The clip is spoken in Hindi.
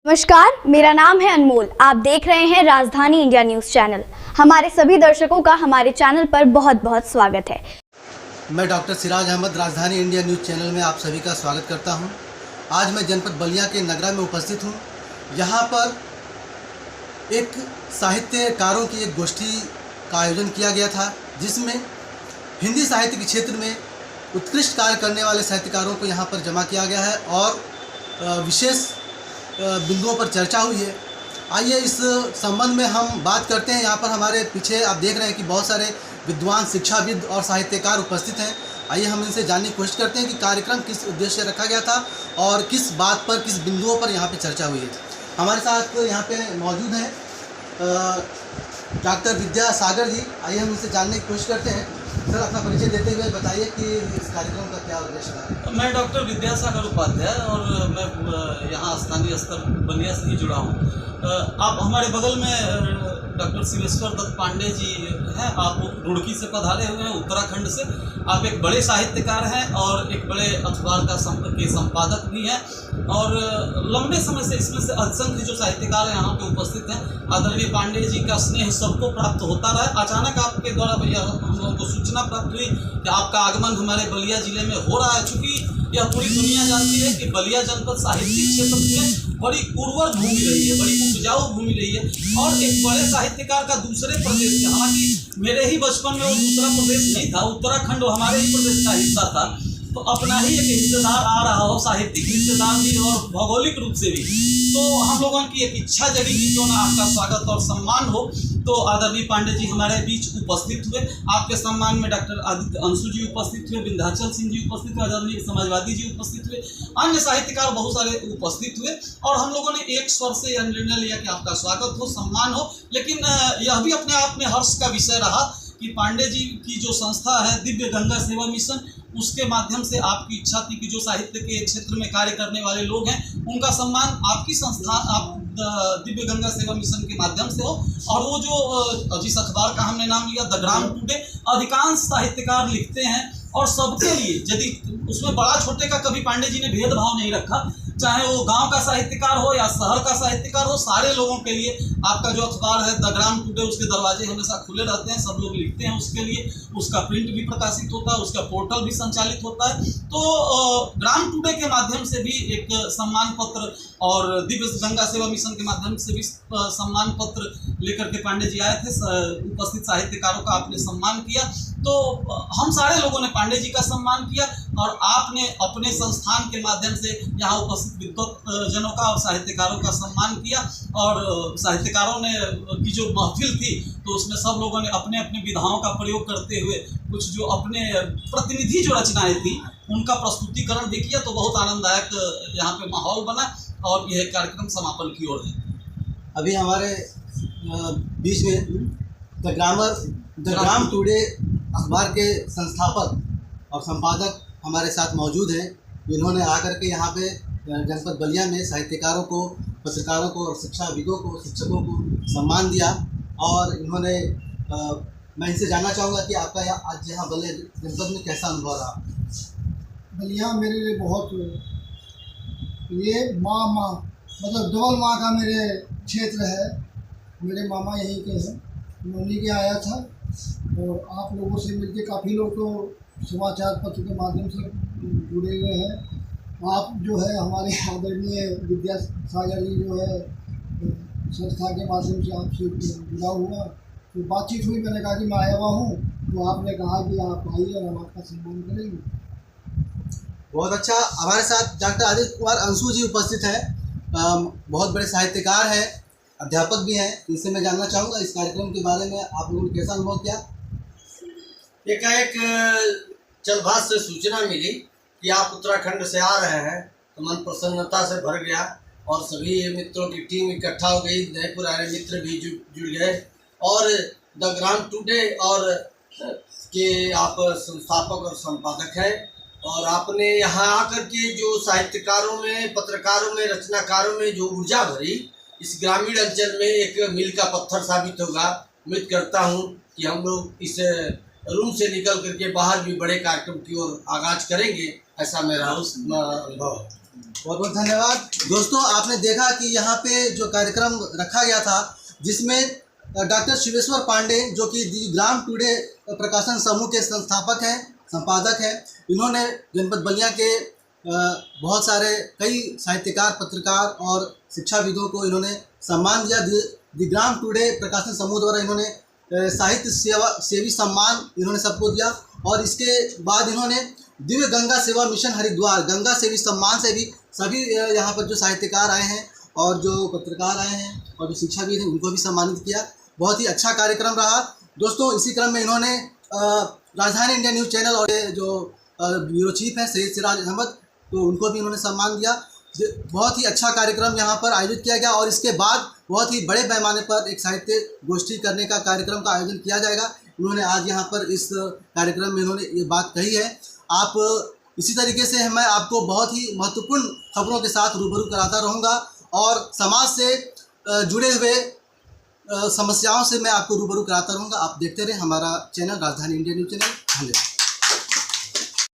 नमस्कार, मेरा नाम है अनमोल। आप देख रहे हैं राजधानी इंडिया न्यूज़ चैनल। हमारे सभी दर्शकों का हमारे चैनल पर बहुत बहुत स्वागत है। मैं डॉक्टर सिराज अहमद राजधानी इंडिया न्यूज़ चैनल में आप सभी का स्वागत करता हूं। आज मैं जनपद बलिया के नगरा में उपस्थित हूं। यहां पर एक साहित्यकारों की एक गोष्ठी का आयोजन किया गया था, जिसमें हिंदी साहित्य के क्षेत्र में उत्कृष्ट कार्य करने वाले साहित्यकारों को यहां पर जमा किया गया है और विशेष बिंदुओं पर चर्चा हुई है। आइए इस संबंध में हम बात करते हैं। यहाँ पर हमारे पीछे आप देख रहे हैं कि बहुत सारे विद्वान, शिक्षाविद और साहित्यकार उपस्थित हैं। आइए हम इनसे जानने की कोशिश करते हैं कि कार्यक्रम किस उद्देश्य से रखा गया था और किस बात पर, किस बिंदुओं पर यहाँ पे चर्चा हुई है। हमारे साथ यहाँ पे मौजूद हैं डॉक्टर विद्यासागर जी। आइए हम इनसे जानने की कोशिश करते हैं। सर, अपना परिचय देते हुए बताइए कि इस कार्यक्रम का क्या उद्देश्य था। मैं डॉक्टर विद्यासागर उपाध्याय और मैं यहाँ स्थानीय स्तर बलिया से ही जुड़ा हूँ। आप हमारे बगल में डॉक्टर शिवेश्वर दत्त पांडे जी हैं। आप रुड़की से पधारे हुए हैं, उत्तराखंड से। आप एक बड़े साहित्यकार हैं और एक बड़े अखबार के संपादक भी हैं और लंबे समय से इसमें से असंख्य जो साहित्यकार यहाँ पे उपस्थित हैं। आदरणीय पांडे जी का स्नेह सबको प्राप्त होता रहा। अचानक आपके द्वारा भैया हम लोगों को सूचना प्राप्त हुई कि आपका आगमन हमारे बलिया जिले में हो रहा है। चूँकि यह पूरी दुनिया जानती है कि बलिया जनपद साहित्यिक क्षेत्र में बड़ी उर्वर भूमि रही है, बड़ी उपजाऊ भूमि रही है और एक बड़े साहित्यकार का दूसरे प्रदेश में, हालांकि मेरे ही बचपन में वो दूसरा प्रदेश नहीं था, उत्तराखंड हमारे ही प्रदेश का हिस्सा था, तो अपना ही एक हिस्सेदार आ रहा हो, साहित्यिक हिस्सेदार भी और भौगोलिक रूप से भी। तो हम लोगों की एक इच्छा जगी कि क्यों ना आपका स्वागत और सम्मान हो। तो आदरणीय पांडे जी हमारे बीच उपस्थित हुए। आपके सम्मान में डॉक्टर आदित्य अंशु जी उपस्थित हुए, विंध्याचल सिंह जी उपस्थित हुए, आदरणीय समाजवादी जी उपस्थित हुए, अन्य साहित्यकार बहुत सारे उपस्थित हुए और हम लोगों ने एक स्वर से यह निर्णय लिया कि आपका स्वागत हो, सम्मान हो। लेकिन यह भी अपने आप में हर्ष का विषय रहा कि पांडे जी की जो संस्था है दिव्य गंगा सेवा मिशन, उसके माध्यम से आपकी इच्छा थी कि जो साहित्य के क्षेत्र में कार्य करने वाले लोग हैं उनका सम्मान आपकी संस्था, आप दिव्य गंगा सेवा मिशन के माध्यम से हो। और वो जो जिस अखबार का हमने नाम लिया द ग्राम टुडे, अधिकांश साहित्यकार लिखते हैं और सबके लिए, यदि उसमें बड़ा छोटे का कभी पांडे जी ने भेदभाव नहीं रखा, चाहे वो गांव का साहित्यकार हो या शहर का साहित्यकार हो, सारे लोगों के लिए आपका जो अखबार है द ग्राम टुडे, उसके दरवाजे हमेशा खुले रहते हैं। सब लोग लिखते हैं उसके लिए, उसका प्रिंट भी प्रकाशित होता है, उसका पोर्टल भी संचालित होता है। तो ग्राम टुडे के माध्यम से भी एक सम्मान पत्र और दिव्य गंगा सेवा मिशन के माध्यम से भी सम्मान पत्र लेकर के पांडे जी आए थे। उपस्थित साहित्यकारों का आपने सम्मान किया, तो हम सारे लोगों ने पांडे जी का सम्मान किया और आपने अपने संस्थान के माध्यम से यहाँ उपस्थित विद्वत जनों का और साहित्यकारों का सम्मान किया। और साहित्यकारों ने की जो महफिल थी, तो उसमें सब लोगों ने अपने अपने विधाओं का प्रयोग करते हुए कुछ जो अपने प्रतिनिधि जो रचनाएं थी उनका प्रस्तुतिकरण भी किया। तो बहुत आनंददायक यहाँ पे माहौल बना और यह कार्यक्रम समापन की ओर है। अभी हमारे बीच में द ग्राम टुडे अखबार के संस्थापक और संपादक हमारे साथ मौजूद हैं। इन्होंने आकर के यहाँ पे जनपद बलिया में साहित्यकारों को, पत्रकारों को और शिक्षाविदों को, शिक्षकों को सम्मान दिया। और इन्होंने मैं इनसे जानना चाहूँगा कि आपका आज यहाँ बलिया जनपद में कैसा अनुभव रहा। बलिया मेरे लिए बहुत, ये माँ मतलब डबल माँ का मेरे क्षेत्र है। मेरे मामा यहीं के हैं, मैं उन्हीं के आया था और आप लोगों से मिलके काफ़ी लोग तो समाचार पत्र के माध्यम से जुड़े हुए हैं। आप जो है हमारे आदरणीय विद्यासागर जी जो है संस्था के माध्यम से आपसे जुड़ा हुआ, तो बातचीत हुई। मैंने कहा कि मैं आया हुआ हूँ, तो आपने कहा कि आप आइए और हम आपका सम्मान करेंगे। बहुत अच्छा। हमारे साथ डॉक्टर आदित्य कुमार अंशु जी उपस्थित हैं। बहुत बड़े साहित्यकार हैं, अध्यापक भी हैं। इनसे मैं जानना चाहूँगा इस कार्यक्रम के बारे में आप लोगों ने कैसा अनुभव किया। एकाएक चलभास से सूचना मिली कि आप उत्तराखंड से आ रहे हैं, तो मन प्रसन्नता से भर गया और सभी मित्रों की टीम इकट्ठा हो गई। नए पुराने मित्र भी जुड़ गए और द ग्राम टुडे और के आप संस्थापक और संपादक हैं। और आपने यहाँ आकर के जो साहित्यकारों में, पत्रकारों में, रचनाकारों में जो ऊर्जा भरी, इस ग्रामीण अंचल में एक मील का पत्थर साबित होगा। उम्मीद करता हूँ कि हम लोग इस रूम से निकल करके बाहर भी बड़े कार्यक्रम की ओर आगाज करेंगे, ऐसा मेरा अनुभव है। बहुत बहुत धन्यवाद। दोस्तों, आपने देखा कि यहाँ पे जो कार्यक्रम रखा गया था, जिसमें डॉक्टर शिवेश्वर पांडे, जो कि दी ग्राम टुडे प्रकाशन समूह के संस्थापक हैं, संपादक हैं, इन्होंने जनपद बलिया के बहुत सारे कई साहित्यकार, पत्रकार और शिक्षाविदों को इन्होंने सम्मान दिया। दी ग्राम टुडे प्रकाशन समूह द्वारा इन्होंने साहित्य सेवी सम्मान इन्होंने सबको दिया। और इसके बाद इन्होंने दिव्य गंगा सेवा मिशन हरिद्वार गंगा सेवी सम्मान से भी सभी यहाँ पर जो साहित्यकार आए हैं और जो पत्रकार आए हैं और जो शिक्षाविद हैं, उनको भी सम्मानित किया। बहुत ही अच्छा कार्यक्रम रहा। दोस्तों, इसी क्रम में इन्होंने राजधानी इंडिया न्यूज़ चैनल और जो ब्यूरो चीफ हैं सैयद सिराज अहमद, तो उनको भी इन्होंने सम्मान दिया। बहुत ही अच्छा कार्यक्रम यहाँ पर आयोजित किया गया और इसके बाद बहुत ही बड़े पैमाने पर एक साहित्य गोष्ठी करने का कार्यक्रम का आयोजन किया जाएगा। उन्होंने आज यहाँ पर इस कार्यक्रम में इन्होंने ये बात कही है। आप इसी तरीके से मैं आपको बहुत ही महत्वपूर्ण खबरों के साथ रूबरू कराता रहूँगा और समाज से जुड़े हुए समस्याओं से मैं आपको रूबरू कराता रहूँगा। आप देखते रहें हमारा चैनल राजधानी इंडिया न्यूज़ चैनल। धन्यवाद।